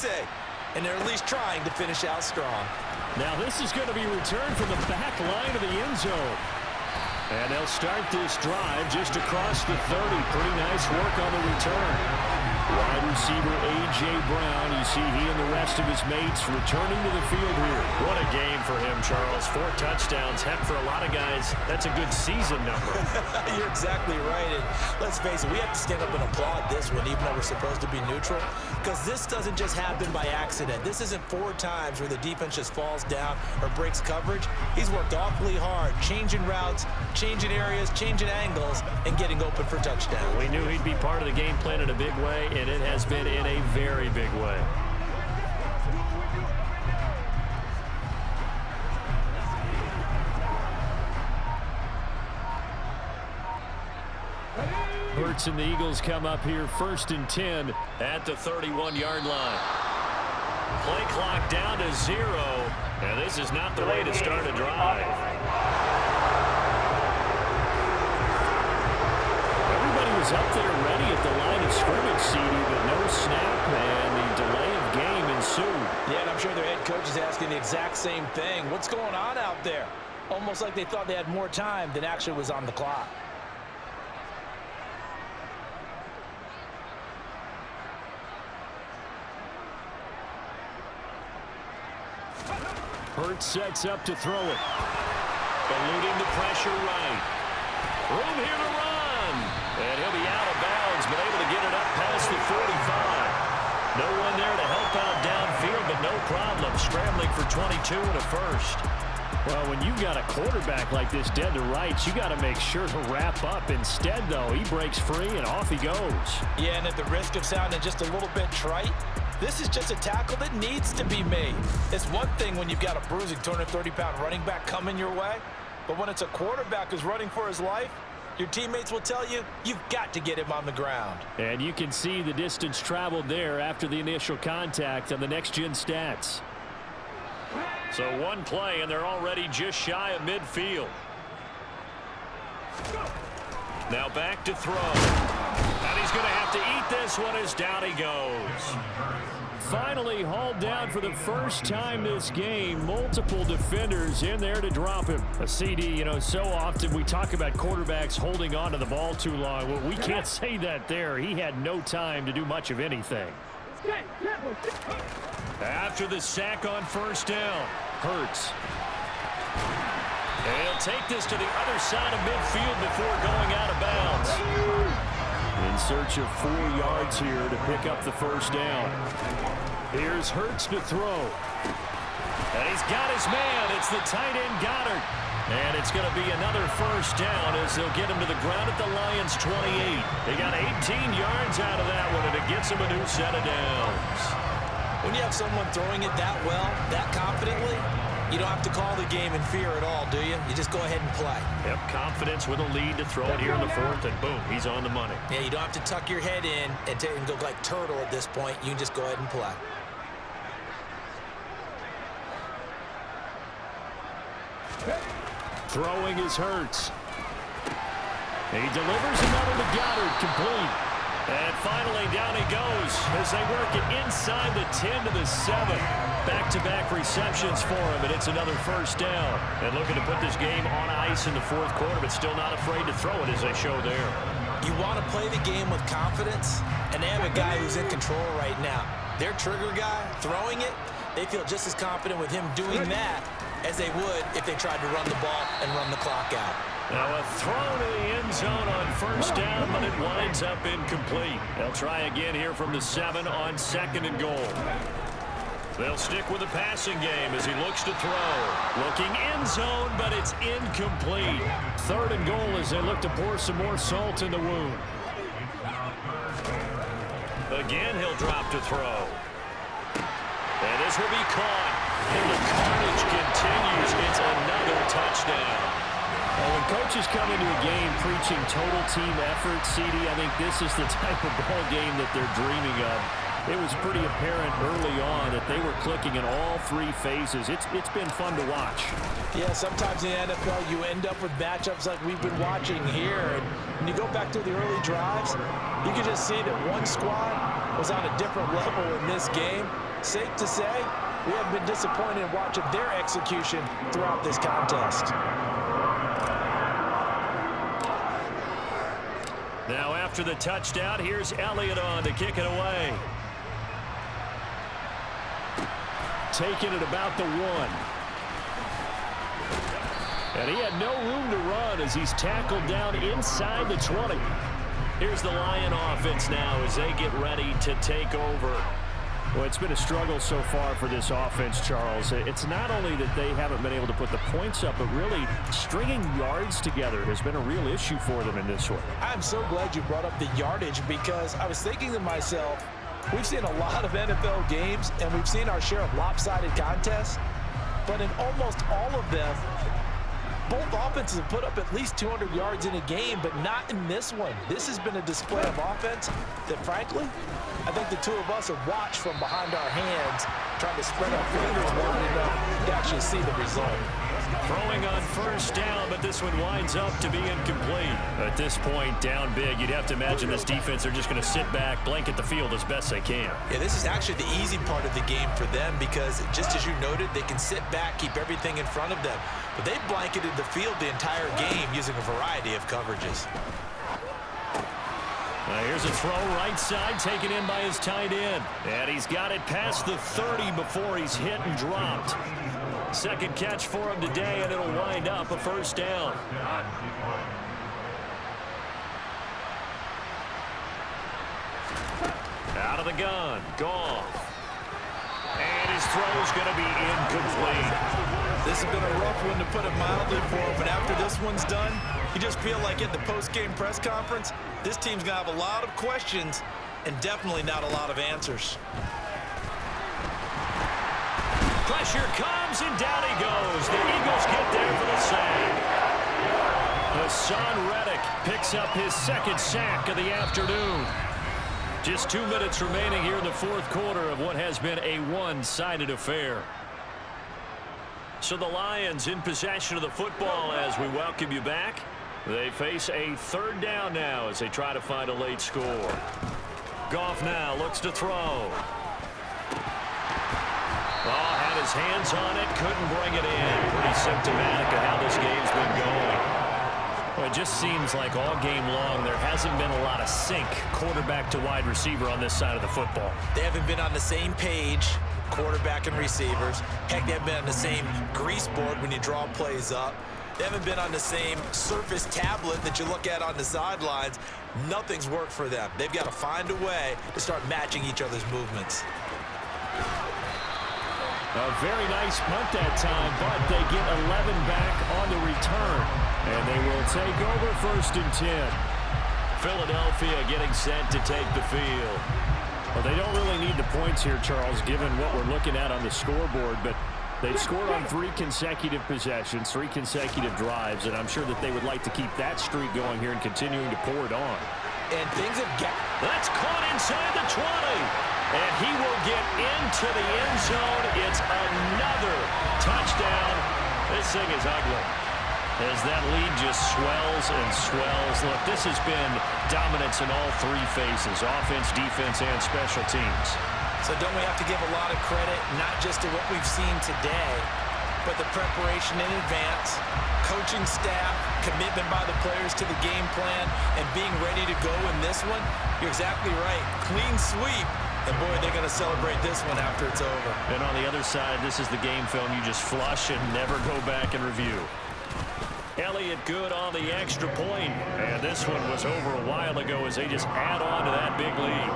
say? And they're at least trying to finish out strong. Now this is going to be returned from the back line of the end zone. And they'll start this drive just across the 30. Pretty nice work on the return. Wide receiver A.J. Brown, you see he and the rest of his mates returning to the field here. What a game for him, Charles. 4 touchdowns. Heck, for a lot of guys, that's a good season number. You're exactly right. And let's face it, we have to stand up and applaud this one, even though we're supposed to be neutral, because this doesn't just happen by accident. This isn't 4 times where the defense just falls down or breaks coverage. He's worked awfully hard, changing routes, changing areas, changing angles, and getting open for touchdown. We knew he'd be part of the game plan in a big way, and it has been in a very big way. Hurts and the Eagles come up here 1st and 10 at the 31-yard line. Play clock down to 0. Now this is not the way to start a drive. Everybody was up there ready at the line of scrimmage, CD, but no snap, and the delay of game ensued. Yeah, and I'm sure their head coach is asking the exact same thing. What's going on out there? Almost like they thought they had more time than actually was on the clock. Hurts sets up to throw it. Eluding the pressure right. Room here to run. And he'll be out of bounds, but able to get it up past the 45. No one there to help out downfield, but no problem. Scrambling for 22 and a first. Well, when you've got a quarterback like this dead to rights, you got to make sure to wrap up. Instead, though, he breaks free and off he goes. Yeah, and at the risk of sounding just a little bit trite, this is just a tackle that needs to be made. It's one thing when you've got a bruising 230-pound running back coming your way, but when it's a quarterback who's running for his life, your teammates will tell you, you've got to get him on the ground. And you can see the distance traveled there after the initial contact on the next-gen stats. So one play, and they're already just shy of midfield. Now back to throw. And he's going to have to eat this one as down he goes. Finally hauled down for the first time this game. Multiple defenders in there to drop him. A CD, you know, so often we talk about quarterbacks holding on to the ball too long. Well, we can't say that there. He had no time to do much of anything. After the sack on first down, Hurts. And he'll take this to the other side of midfield before going out of bounds. In search of 4 yards here to pick up the first down. Here's Hurts to throw. And he's got his man. It's the tight end Goddard. And it's going to be another first down as they'll get him to the ground at the Lions' 28. They got 18 yards out of that one, and it gets them a new set of downs. When you have someone throwing it that well, that confidently, you don't have to call the game in fear at all, do you? You just go ahead and play. Yep, confidence with a lead to throw it here in the 4th, and boom, he's on the money. Yeah, you don't have to tuck your head in and go like turtle at this point. You can just go ahead and play. Throwing is Hurts. He delivers another to Goddard, complete. And finally, down he goes as they work it inside the 10 to the 7. Back-to-back receptions for him, and it's another first down. And looking to put this game on ice in the 4th quarter, but still not afraid to throw it as they show there. You want to play the game with confidence, and they have a guy who's in control right now. Their trigger guy, throwing it, they feel just as confident with him doing that as they would if they tried to run the ball and run the clock out. Now a throw to the end zone on first down, but it winds up incomplete. They'll try again here from the 7 on 2nd and goal. They'll stick with the passing game as he looks to throw. Looking end zone, but it's incomplete. 3rd and goal as they look to pour some more salt in the wound. Again, he'll drop to throw. And this will be caught. And the carnage continues. It's another touchdown. Well, when coaches come into a game preaching total team effort, CD, I think this is the type of ball game that they're dreaming of. It was pretty apparent early on that they were clicking in all 3 phases. It's been fun to watch. Yeah, sometimes in the NFL you end up with matchups like we've been watching here. And when you go back to the early drives, you can just see that one squad was on a different level in this game. Safe to say, we have been disappointed in watching their execution throughout this contest. Now after the touchdown, here's Elliott on to kick it away. Taking it about the 1. And he had no room to run as he's tackled down inside the 20. Here's the Lion offense now as they get ready to take over. Well, it's been a struggle so far for this offense, Charles. It's not only that they haven't been able to put the points up, but really stringing yards together has been a real issue for them in this one. I'm so glad you brought up the yardage because I was thinking to myself, we've seen a lot of NFL games and we've seen our share of lopsided contests, but in almost all of them, both offenses have put up at least 200 yards in a game, but not in this one. This has been a display of offense that, frankly, I think the two of us have watched from behind our hands, trying to spread our fingers long enough to actually see the result. Throwing on first down, but this one winds up to be incomplete. At this point, down big, you'd have to imagine this defense are just going to sit back, blanket the field as best they can. Yeah, this is actually the easy part of the game for them because, just as you noted, they can sit back, keep everything in front of them. But they've blanketed the field the entire game using a variety of coverages. Here's a throw right side, taken in by his tight end. And he's got it past the 30 before he's hit and dropped. Second catch for him today, and it'll wind up a first down. Out of the gun, Goff. And his throw's going to be incomplete. This has been a rough one, to put it mildly, for him, but after this one's done, you just feel like at the post-game press conference, this team's going to have a lot of questions and definitely not a lot of answers. Pressure comes, and down he goes. The Eagles get there for the sack. Hassan Reddick picks up his second sack of the afternoon. Just 2 minutes remaining here in the fourth quarter of what has been a one-sided affair. So the Lions in possession of the football as we welcome you back. They face a third down now as they try to find a late score. Goff now looks to throw. Oh, had his hands on it, couldn't bring it in. Pretty symptomatic of how this game's been going. Well, it just seems like all game long there hasn't been a lot of sync quarterback to wide receiver on this side of the football. They haven't been on the same page, quarterback and receivers. Heck, they haven't been on the same grease board when you draw plays up. They haven't been on the same surface tablet that you look at on the sidelines. Nothing's worked for them. They've got to find a way to start matching each other's movements. A very nice punt that time, but they get 11 back on the return. And they will take over 1st and 10. Philadelphia getting set to take the field. Well, they don't really need the points here, Charles, given what we're looking at on the scoreboard, but they've scored on 3 consecutive possessions, 3 consecutive drives, and I'm sure that they would like to keep that streak going here and continuing to pour it on. And things have got... That's caught inside the 20. And he will get into the end zone. It's another touchdown. This thing is ugly. As that lead just swells and swells. Look, this has been dominance in all 3 phases, offense, defense, and special teams. So don't we have to give a lot of credit, not just to what we've seen today, but the preparation in advance, coaching staff, commitment by the players to the game plan, and being ready to go in this one? You're exactly right. Clean sweep. And, boy, they're going to celebrate this one after it's over. And on the other side, this is the game film you just flush and never go back and review. Elliott good on the extra point. And this one was over a while ago as they just add on to that big lead.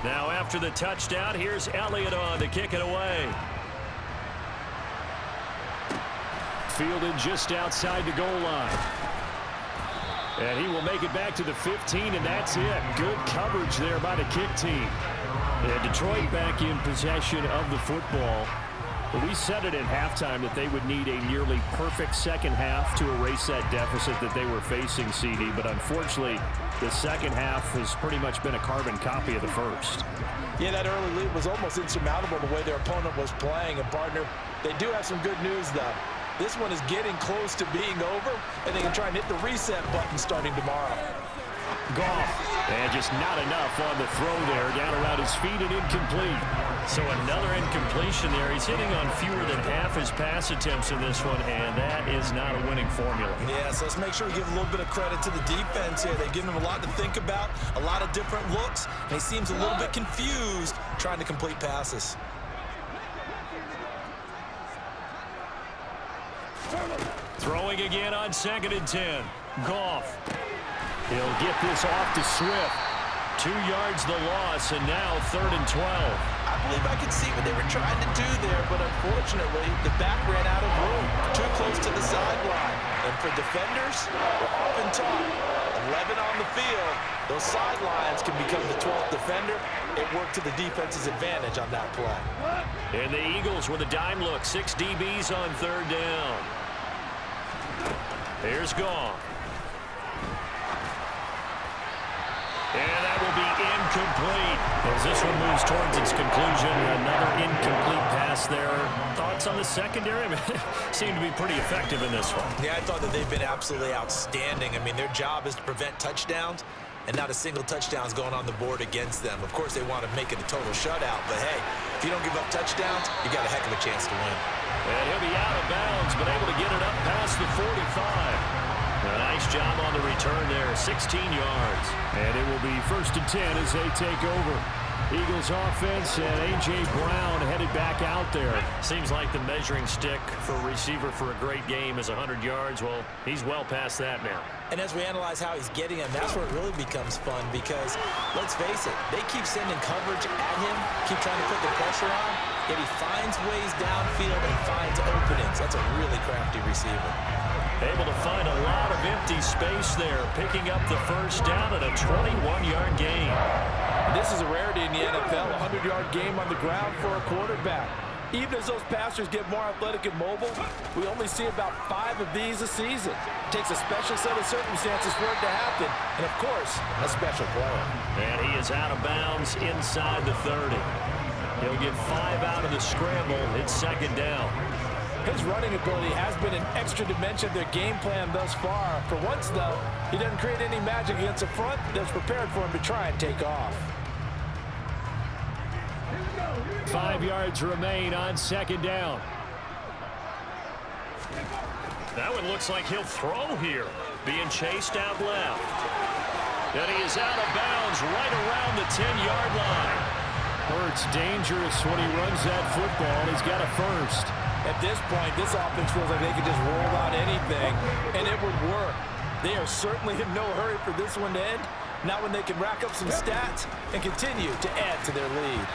Now after the touchdown, here's Elliott on to kick it away. Fielded just outside the goal line. And he will make it back to the 15, and that's it. Good coverage there by the kick team. And Detroit back in possession of the football. We said it at halftime that they would need a nearly perfect second half to erase that deficit that they were facing, CD. But unfortunately, The second half has pretty much been a carbon copy of the first. Yeah, that early lead was almost insurmountable the way their opponent was playing. And, partner, they do have some good news, though. This one is getting close to being over, and they can try and hit the reset button starting tomorrow. Goff, and just not enough on the throw there. Down around his feet and incomplete. So another incompletion there. He's hitting on fewer than half his pass attempts in this one, and that is not a winning formula. Yeah, so let's make sure we give a little bit of credit to the defense here. They've given him a lot to think about, a lot of different looks, and he seems a little bit confused trying to complete passes. Throwing again on 2nd and 10. Goff. He'll get this off to Swift. 2 yards the loss, and now 3rd and 12. I believe I could see what they were trying to do there, but unfortunately, the back ran out of room, too close to the sideline. And for defenders, we're often taught 11 on the field, those sidelines can become the 12th defender. It worked to the defense's advantage on that play. And the Eagles with a dime look, 6 DBs on 3rd down. Here's Goff. And that will be incomplete. As this one moves towards its conclusion, another incomplete pass there. Thoughts on the secondary? Seem to be pretty effective in this one. Yeah, I thought that they've been absolutely outstanding. I mean, their job is to prevent touchdowns, and not a single touchdown's going on the board against them. Of course, they want to make it a total shutout, but hey, if you don't give up touchdowns, you got a heck of a chance to win. And he'll be out of bounds, but able to get it up past the 45. A nice job on the return there, 16 yards. And it will be 1st and 10 as they take over. Eagles offense and A.J. Brown headed back out there. Seems like the measuring stick for a receiver for a great game is 100 yards. Well, he's well past that now. And as we analyze how he's getting him, that's where it really becomes fun because, let's face it, they keep sending coverage at him, keep trying to put the pressure on, yet he finds ways downfield and finds openings. That's a really crafty receiver. Able to find a lot of empty space there, picking up the 1st down at a 21-yard gain. This is a rarity in the NFL, a 100-yard game on the ground for a quarterback. Even as those passers get more athletic and mobile, we only see about 5 of these a season. It takes a special set of circumstances for it to happen, and of course, a special player. And he is out of bounds inside the 30. He'll get 5 out of the scramble. It's 2nd down. His running ability has been an extra dimension of their game plan thus far. For once, though, he doesn't create any magic against a front that's prepared for him to try and take off. 5 yards remain on 2nd down. That one looks like he'll throw here. Being chased out left. And he is out of bounds right around the 10-yard line. Hurts dangerous when he runs that football. He's got a 1st. At this point, this offense feels like they could just roll out anything, and it would work. They are certainly in no hurry for this one to end. Not when they can rack up some stats and continue to add to their lead.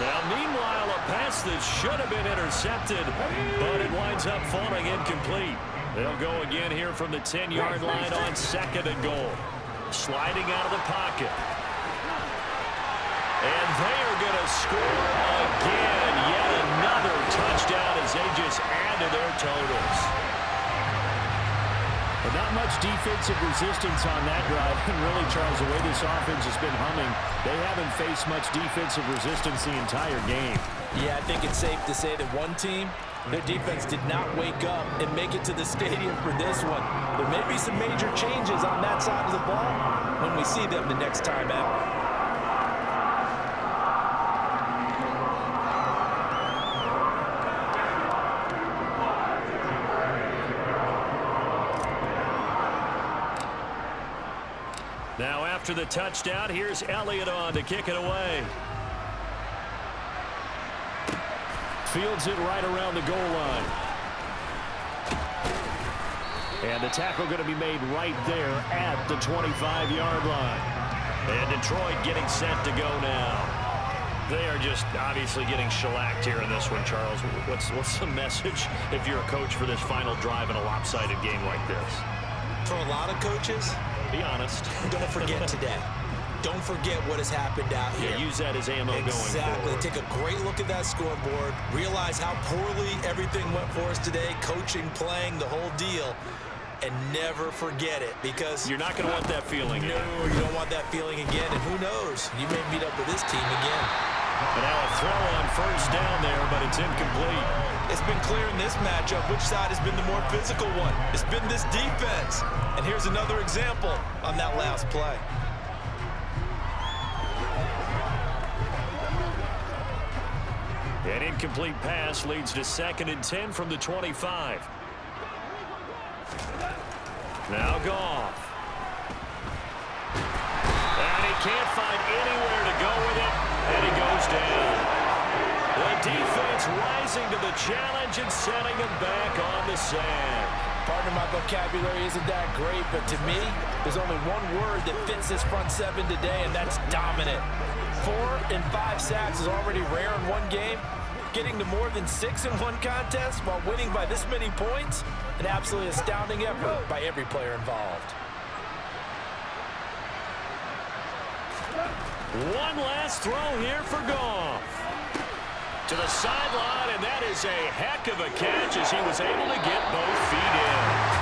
Now, meanwhile, a pass that should have been intercepted, but it winds up falling incomplete. They'll go again here from the 10-yard line on 2nd and goal. Sliding out of the pocket. And they are going to score again. Yet another touchdown as they just add to their totals. But not much defensive resistance on that drive. And really, Charles, the way this offense has been humming, they haven't faced much defensive resistance the entire game. Yeah, I think it's safe to say that one team, their defense did not wake up and make it to the stadium for this one. There may be some major changes on that side of the ball when we see them the next time out. Now after the touchdown, here's Elliott on to kick it away. Fields it right around the goal line. And the tackle going to be made right there at the 25-yard line. And Detroit getting set to go now. They are just obviously getting shellacked here in this one, Charles. What's the message if you're a coach for this final drive in a lopsided game like this? For a lot of coaches, be honest. Don't forget today. Don't forget what has happened out here. Yeah, use that as ammo going forward. Exactly. Take a great look at that scoreboard. Realize how poorly everything went for us today. Coaching, playing, the whole deal. and never forget it, because you're not going to want that feeling. No, you don't want that feeling again, and who knows, you may meet up with this team again. And now a throw on first down there, but it's incomplete. It's been clear in this matchup which side has been the more physical one. It's been this defense. And here's another example on that last play. An incomplete pass leads to 2nd and 10 from the 25. Now Goff. And he can't find anywhere to go with it, and he goes down. The defense rising to the challenge and setting him back on the sand. Pardon my vocabulary isn't that great, but to me, there's only one word that fits this front seven today, and that's dominant. 4 and 5 sacks is already rare in one game. Getting to more than 6 in one contest while winning by this many points, an absolutely astounding effort by every player involved. One last throw here for Goff. To the sideline, and that is a heck of a catch as he was able to get both feet in.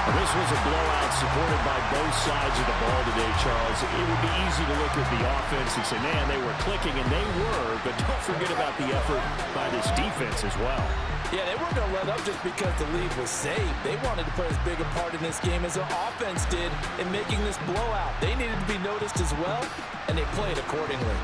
This was a blowout supported by both sides of the ball today, Charles. It would be easy to look at the offense and say, man, they were clicking, and they were, but don't forget about the effort by this defense as well. Yeah, they weren't going to let up just because the lead was saved. They wanted to play as big a part in this game as the offense did in making this blowout. They needed to be noticed as well, and they played accordingly.